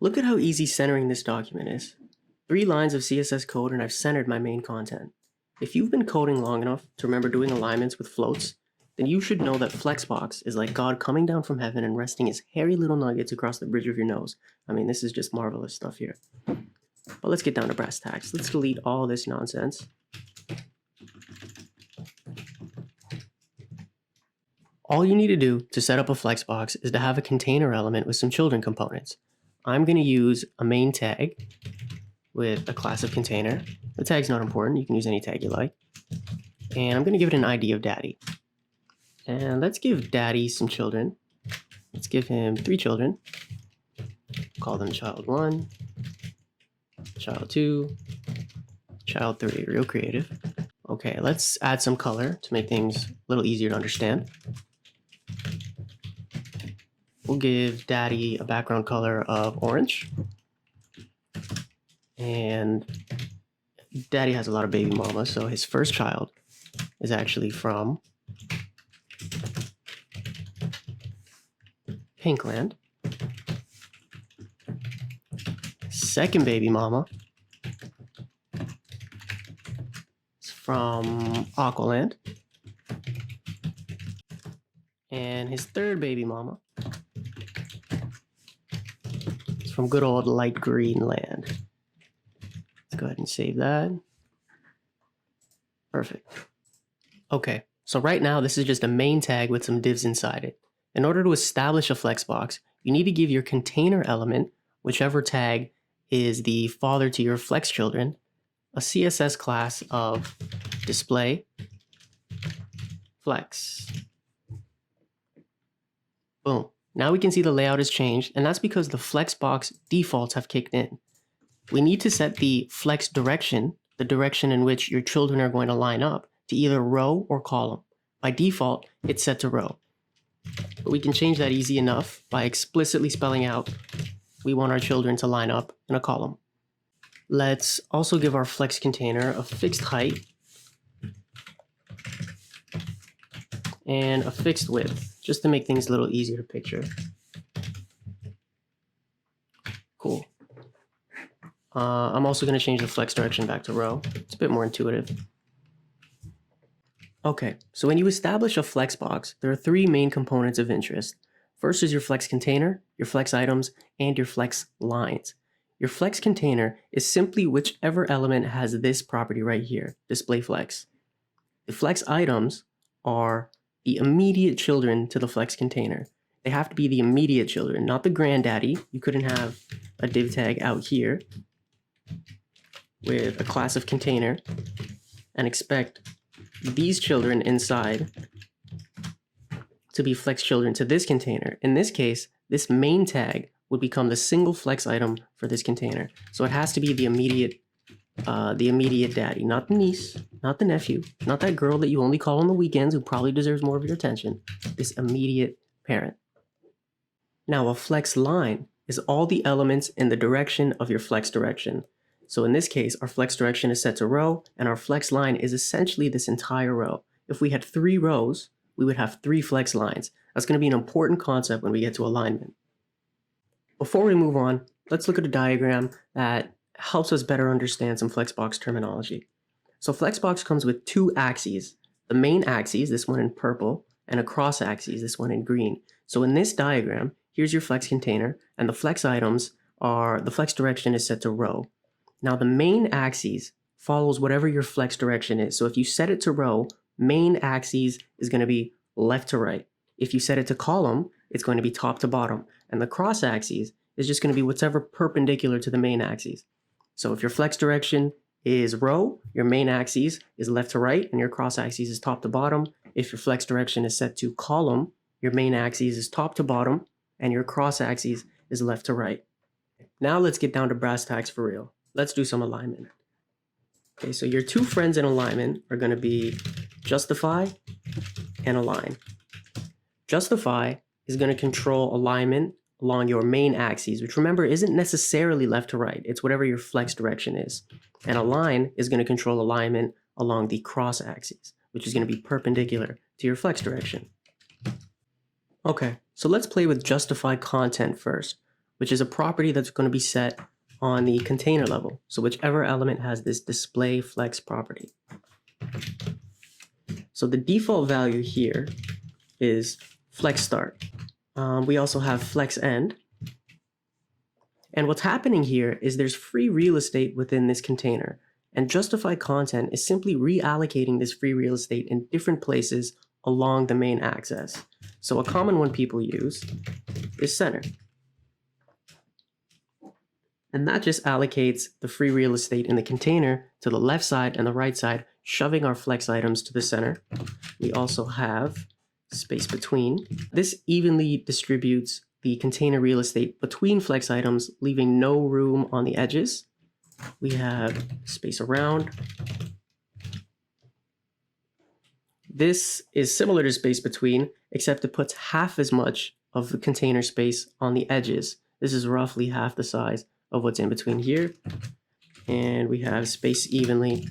Look at how easy centering this document is. 3 lines of CSS code and I've centered my main content. If you've been coding long enough to remember doing alignments with floats, then you should know that Flexbox is like God coming down from heaven and resting his hairy little nuggets across the bridge of your nose. I mean, this is just marvelous stuff here. But let's get down to brass tacks. Let's delete all this nonsense. All you need to do to set up a Flexbox is to have a container element with some children components. I'm going to use a main tag with a class of container. The tag's not important. You can use any tag you like. And I'm going to give it an ID of daddy. And let's give daddy some children. Let's give him 3 children. Call them child 1, child 2, child 3. Real creative. Okay, let's add some color to make things a little easier to understand. We'll give daddy a background color of orange. And daddy has a lot of baby mamas, so his first child is actually from Pinkland. Second baby mama is from Aqualand. And his third baby mama is from good old light green land. Let's go ahead and save that. Perfect. Okay, so right now this is just a main tag with some divs inside it. In order to establish a Flexbox, you need to give your container element, whichever tag is the father to your Flex children, a CSS class of display flex. Boom. Now we can see the layout has changed, and that's because the Flexbox defaults have kicked in. We need to set the flex direction, the direction in which your children are going to line up, to either row or column. By default, it's set to row. But we can change that easy enough by explicitly spelling out we want our children to line up in a column. Let's also give our flex container a fixed height and a fixed width, just to make things a little easier to picture. Cool. I'm also going to change the flex direction back to row. It's a bit more intuitive. Okay, so when you establish a Flexbox, there are 3 main components of interest. First is your flex container, your flex items, and your flex lines. Your flex container is simply whichever element has this property right here, display flex. The flex items are the immediate children to the flex container. They have to be the immediate children, not the granddaddy. You couldn't have a div tag out here with a class of container and expect these children inside to be flex children to this container. In this case, this main tag would become the single flex item for this container. So it has to be the immediate daddy, not the niece, not the nephew, not that girl that you only call on the weekends who probably deserves more of your attention. This immediate parent. Now a flex line is all the elements in the direction of your flex direction. So in this case, our flex direction is set to row, and our flex line is essentially this entire row. If we had 3 rows, we would have 3 flex lines. That's going to be an important concept when we get to alignment. Before we move on, let's look at a diagram that helps us better understand some Flexbox terminology. So Flexbox comes with 2 axes. The main axis, this one in purple, and a cross axis, this one in green. So in this diagram, here's your flex container, and the flex items are, the flex direction is set to row. Now the main axis follows whatever your flex direction is. So if you set it to row, main axis is going to be left to right. If you set it to column, it's going to be top to bottom. And the cross axis is just going to be whatever perpendicular to the main axis. So if your flex direction is row, your main axis is left to right, and your cross axis is top to bottom. If your flex direction is set to column, your main axis is top to bottom, and your cross axis is left to right. Now let's get down to brass tacks for real. Let's do some alignment. Okay, so your 2 friends in alignment are going to be justify and align. Justify is going to control alignment along your main axes, which remember isn't necessarily left to right. It's whatever your flex direction is. And align is going to control alignment along the cross axis, which is going to be perpendicular to your flex direction. Okay, so let's play with justify content first. which is a property that's going to be set on the container level. So whichever element has this display flex property. So the default value here is flex start. We also have flex end. And what's happening here is there's free real estate within this container. And justify content is simply reallocating this free real estate in different places along the main axis. So a common one people use is center. And that just allocates the free real estate in the container to the left side and the right side, shoving our flex items to the center. We also have space between. This evenly distributes the container real estate between flex items, leaving no room on the edges. We have space around. This is similar to space between, except it puts half as much of the container space on the edges. This is roughly half the size of what's in between here. And we have space evenly,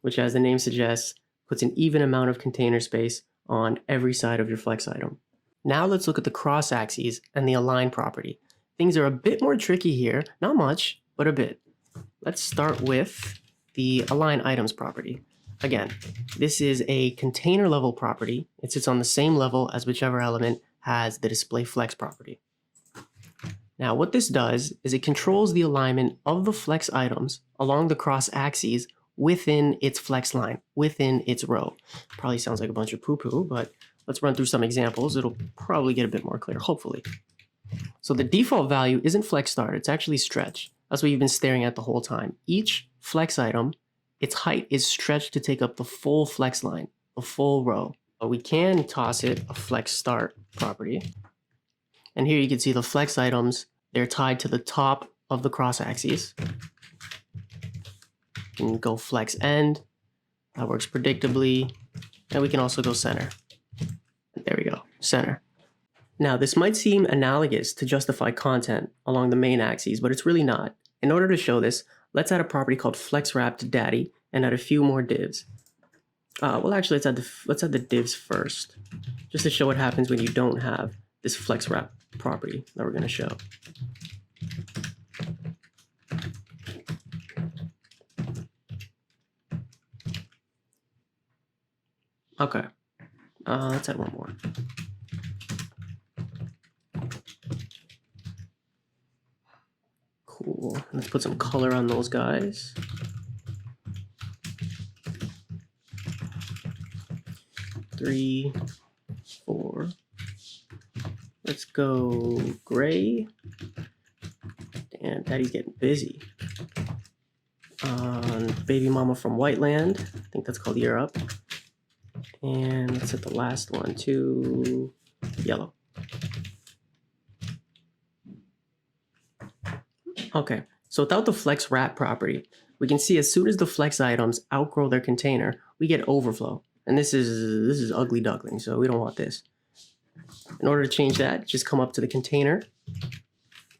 which, as the name suggests, puts an even amount of container space on every side of your flex item. Now let's look at the cross axes and the align property. Things are a bit more tricky here, not much, but a bit. Let's start with the align items property. Again, this is a container level property. It sits on the same level as whichever element has the display flex property. Now what this does is it controls the alignment of the flex items along the cross axes within its flex line, within its row. Probably sounds like a bunch of poo-poo, but let's run through some examples. It'll probably get a bit more clear, hopefully. So the default value isn't flex start, it's actually stretch. That's what you've been staring at the whole time. Each flex item, its height is stretched to take up the full flex line, the full row. But we can toss it a flex start property. And here you can see the flex items, they're tied to the top of the cross axes. You can go flex end, that works predictably. And we can also go center. There we go, center. Now this might seem analogous to justify content along the main axes, but it's really not. In order to show this, let's add a property called flexWrap to daddy and add a few more divs. Well, actually, let's add the divs first, just to show what happens when you don't have this flexWrap property that we're going to show. Okay, let's add one more. Cool. Let's put some color on those guys. Three, four. Let's go gray. Damn, Daddy's getting busy. Baby mama from Whiteland. I think that's called Europe. And let's set the last one to yellow. Okay, so without the flex wrap property, we can see as soon as the flex items outgrow their container, we get overflow. And this is ugly duckling, so we don't want this. In order to change that, just come up to the container,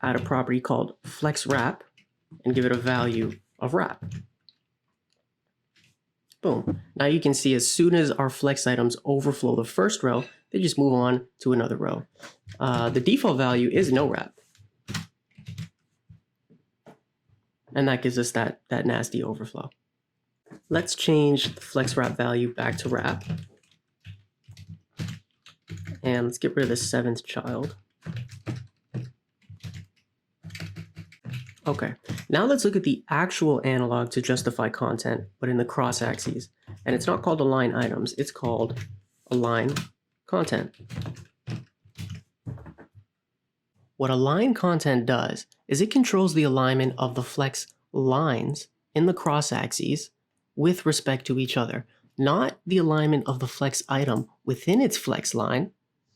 add a property called flex wrap, and give it a value of wrap. Boom. Now you can see as soon as our flex items overflow the first row, they just move on to another row. The default value is no wrap. And that gives us that nasty overflow. Let's change the flex wrap value back to wrap. And let's get rid of the 7th child. Okay, now let's look at the actual analog to justify content, but in the cross axes. And it's not called align items, it's called align content. What align content does is it controls the alignment of the flex lines in the cross axes with respect to each other, not the alignment of the flex item within its flex line,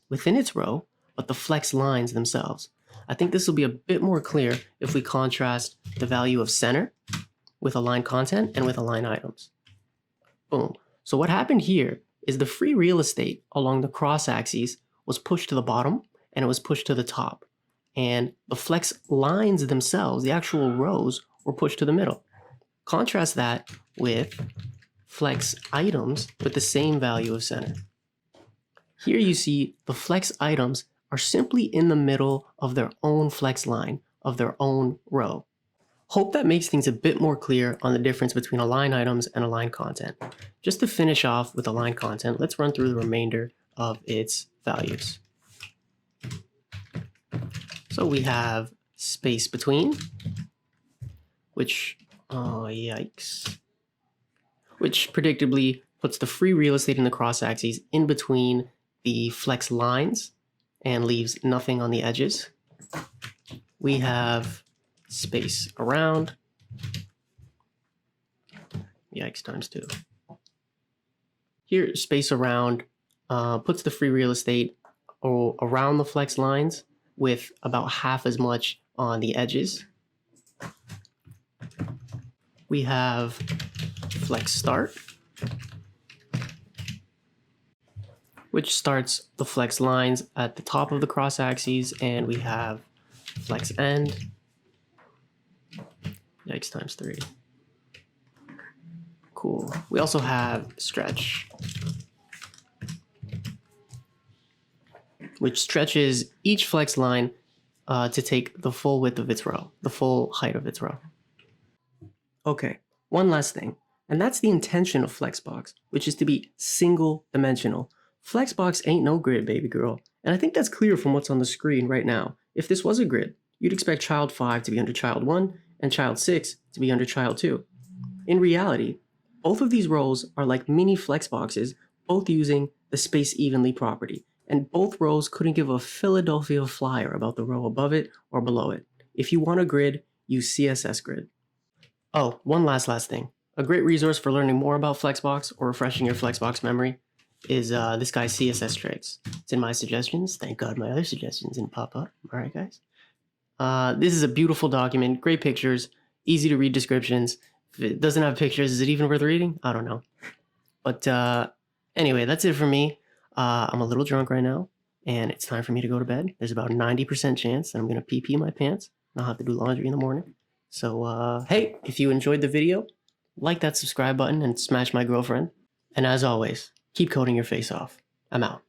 within its row, but the flex lines themselves. I think this will be a bit more clear if we contrast the value of center with align content and with align items. Boom. So what happened here is the free real estate along the cross axes was pushed to the bottom and it was pushed to the top. And the flex lines themselves, the actual rows, were pushed to the middle. Contrast that with flex items with the same value of center. Here you see the flex items are simply in the middle of their own flex line of their own row. Hope that makes things a bit more clear on the difference between align items and align content. Just to finish off with align content, let's run through the remainder of its values. So we have space between, which, oh yikes, which predictably puts the free real estate in the cross axes in between the flex lines and leaves nothing on the edges. We have space around, yikes times 2. Here, space around puts the free real estate around the flex lines with about half as much on the edges. We have flex start, which starts the flex lines at the top of the cross axes, and we have flex end, yikes times 3. Cool. We also have stretch, which stretches each flex line to take the full width of its row, the full height of its row. Okay, one last thing, and that's the intention of Flexbox, which is to be single dimensional. Flexbox ain't no grid, baby girl, and I think that's clear from what's on the screen right now. If this was a grid, you'd expect child 5 to be under child 1 and child 6 to be under child 2. In reality, both of these rows are like mini Flexboxes, both using the space evenly property, and both rows couldn't give a Philadelphia flyer about the row above it or below it. If you want a grid, use CSS Grid. Oh, one last thing. A great resource for learning more about Flexbox or refreshing your Flexbox memory is this guy's CSS tricks. It's in my suggestions. Thank God my other suggestions didn't pop up. All right, guys. This is a beautiful document, great pictures, easy to read descriptions. If it doesn't have pictures, is it even worth reading? I don't know. But anyway, that's it for me. I'm a little drunk right now, and it's time for me to go to bed. There's about a 90% chance that I'm going to pee my pants, and I'll have to do laundry in the morning. So, hey, if you enjoyed the video, like that subscribe button and smash my girlfriend. And as always, keep coding your face off. I'm out.